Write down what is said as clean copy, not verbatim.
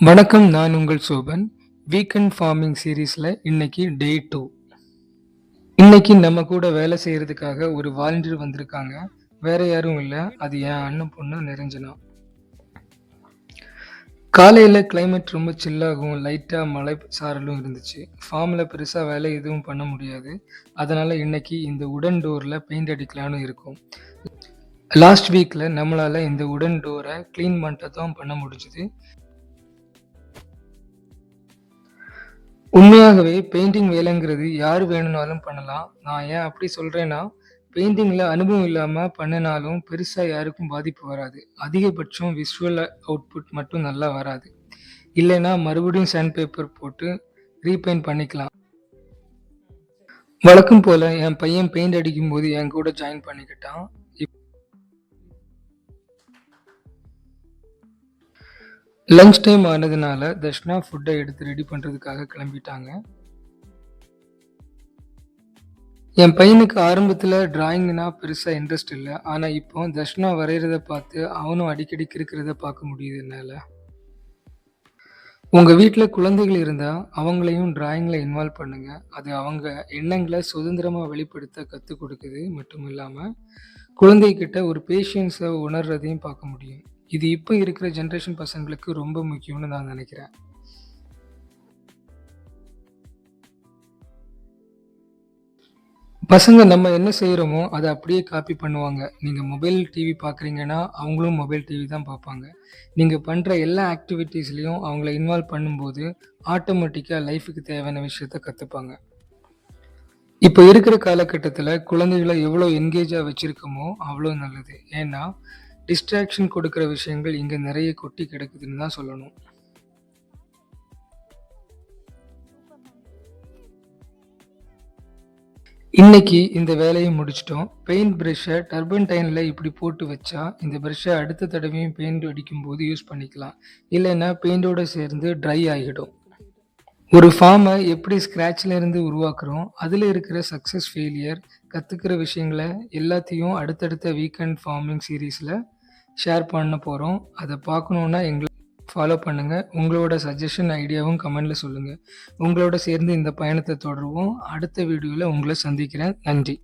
வணக்கம். நான் உங்கள் சோபன். வீக்கெண்ட் ஃபார்மிங் சீரீஸ்ல இன்னைக்கு டே 2. இன்னைக்கு நம்ம கூட வேலை செய்யறதுக்காக ஒரு வாலண்டியர் வந்திருக்காங்க. வேற யாரும் இல்ல. அது என் அண்ணன் பொண்ணு நிரஞ்சனா. காலையில கிளைமேட் ரொம்ப சில்லாகும். லைட்டா மழை சாரலும் இருந்துச்சு. ஃபார்ம்ல பெருசா வேலை எதுவும் பண்ண முடியாது. அதனால இன்னைக்கு இந்த உடன் டோர்ல பெயிண்ட் அடிக்கலான்னு இருக்கோம். லாஸ்ட் வீக்ல நம்மளால இந்த உடன் டோரை கிளீன் பண்ணிட்டு தான் பண்ண முடிஞ்சுது. உண்மையாகவே பெயிண்டிங் வேலைங்கிறது யாரு வேணும்னாலும் பண்ணலாம். நான் ஏன் அப்படி சொல்றேன்னா, பெயிண்டிங்ல அனுபவம் இல்லாம பண்ணுனாலும் பெருசா யாருக்கும் பாதிப்பு வராது. அதிகபட்சம் விஷுவல் அவுட்புட் மட்டும் நல்லா வராது. இல்லைன்னா மறுபடியும் சாண்ட் பேப்பர் போட்டு ரீபெயிண்ட் பண்ணிக்கலாம். வழக்கம் போல என் பையன் பெயிண்ட் அடிக்கும்போது என் கூட ஜாயின் பண்ணிக்கிட்டான். லஞ்ச் டைம் ஆனதுனால தர்ஷனா ஃபுட்டை எடுத்து ரெடி பண்றதுக்காக கிளம்பிட்டாங்க. என் பையனுக்கு ஆரம்பத்துல டிராயிங்னா பெருசா இன்ட்ரெஸ்ட் இல்ல. ஆனா இப்போ தர்ஷனா வரையறத பார்த்து அவனும் அடிக்கடி கிறுக்கிறத பார்க்க முடியுது என்னால. உங்க வீட்ல குழந்தைகள் இருந்தா அவங்களையும் டிராயிங்ல இன்வால்வ் பண்ணுங்க. அது அவங்க எண்ணங்களை சுதந்திரமா வெளிப்படுத்த கத்துக் கொடுக்குது மட்டும் இல்லாம குழந்தைகிட்ட ஒரு பேஷன்ஸை உணர்றதையும் பார்க்க முடியும். இது இப்போ இருக்கிற ஜென்ரேஷன் பசங்களுக்கு ரொம்ப முக்கியம்னு நான் நினைக்கிறேன். பசங்க நம்ம என்ன செய்றோமோ, அத அப்படியே காப்பி பண்ணுவாங்க. நீங்க மொபைல், டிவி பார்க்குறீங்கன்னா, அவங்களும் மொபைல், டிவி தான் பார்ப்பாங்க. நீங்க பண்ற எல்லா ஆக்டிவிட்டீஸ்லயும் அவங்கள இன்வால்வ் பண்ணும்போது, ஆட்டோமேட்டிக்கா லைஃப்‌க்கு தேவையான விஷயத்த கத்துப்பாங்க. இப்ப இருக்கிற காலகட்டத்தில குழந்தைகள எவ்வளோ என்கேஜா வச்சிருக்கோமோ, அவ்வளோ நல்லது. ஏன்னா, டிஸ்ட்ராக்ஷன் கொடுக்கிற விஷயங்கள் இங்க நெறைய கொட்டி கிடக்குதுன்னு தான் சொல்லணும். இன்னைக்கு இந்த வேலைய முடிச்சுட்டோம். பெயிண்ட் பிரஷ்ஷ டர்பன்டைன்ல இப்படி போட்டு வச்சா, இந்த பிரஷ்ஷ அடுத்த தடவையும் பெயிண்ட் அடிக்கும்போது யூஸ் பண்ணிக்கலாம். இல்லைன்னா பெயிண்டோட சேர்ந்து ட்ரை ஆகிடும். ஒரு ஃபார்ம எப்படி ஸ்க்ராட்ச்ல இருந்து உருவாக்குறோம், அதுல இருக்கிற சக்சஸ், ஃபெயிலியர், கத்துக்கிற விஷயங்கள எல்லாத்தையும் அடுத்தடுத்த வீக்கெண்ட் ஃபார்மிங் சீரீஸ்ல ஷேர் பண்ண போறோம். அத பார்க்கணும்னா எங்கள ஃபாலோ பண்ணுங்க. உங்களோட சஜஷன், ஐடியாவும் கமெண்ட்ல சொல்லுங்க. உங்களோட சேர்ந்து இந்த பயணத்த தொடருவோம். அடுத்த வீடியோல உங்கள சந்திக்கிறேன். நன்றி.